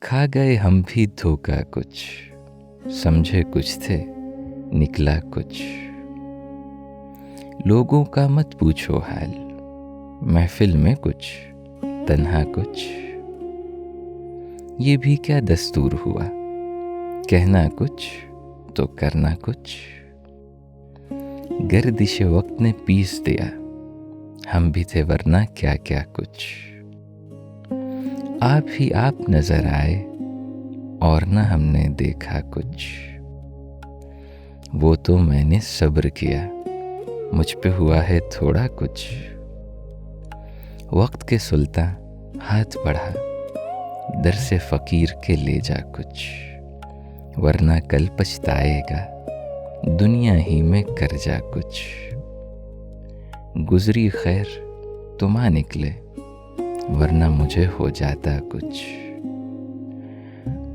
खा गए हम भी धोखा कुछ, समझे कुछ थे निकला कुछ। लोगों का मत पूछो हाल, महफिल में कुछ तन्हा कुछ। ये भी क्या दस्तूर हुआ, कहना कुछ तो करना कुछ। गर्दिश वक्त ने पीस दिया, हम भी थे वरना क्या क्या कुछ। आप ही आप नजर आए और न हमने देखा कुछ। वो तो मैंने सब्र किया, मुझ पे हुआ है थोड़ा कुछ। वक्त के सुल्तान हाथ बढ़ा, दर से फकीर के ले जा कुछ। वरना कल पछताएगा, दुनिया ही में कर जा कुछ। गुजरी खैर तुम आ निकले, वरना मुझे हो जाता कुछ।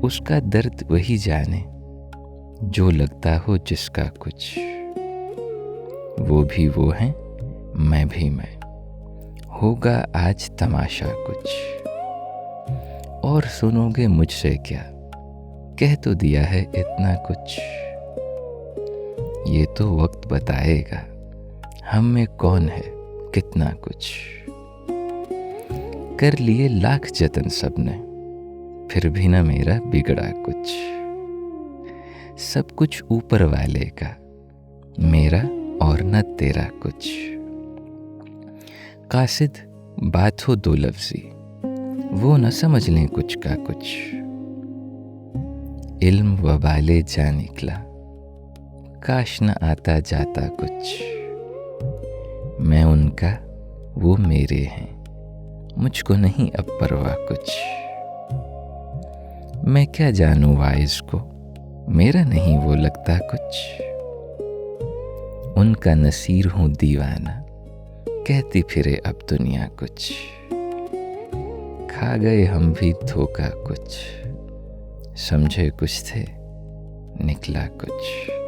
उसका दर्द वही जाने, जो लगता हो जिसका कुछ। वो भी वो है, मैं भी मैं, होगा आज तमाशा कुछ। और सुनोगे मुझसे क्या, कह तो दिया है इतना कुछ। ये तो वक्त बताएगा, हम में कौन है कितना कुछ। कर लिए लाख जतन सबने, फिर भी न मेरा बिगड़ा कुछ। सब कुछ ऊपर वाले का, मेरा और न तेरा कुछ। कासिद बात हो दो लफ्ज़ी, वो न समझ लें कुछ का कुछ। इल्म वबाले जा निकला, काश न आता जाता कुछ। मैं उनका, वो मेरे हैं, मुझको नहीं अब परवाह कुछ। मैं क्या जानूं वाइज को, मेरा नहीं वो लगता कुछ। उनका नसीर हूँ दीवाना, कहती फिरे अब दुनिया कुछ। खा गए हम भी धोखा कुछ, समझे कुछ थे निकला कुछ।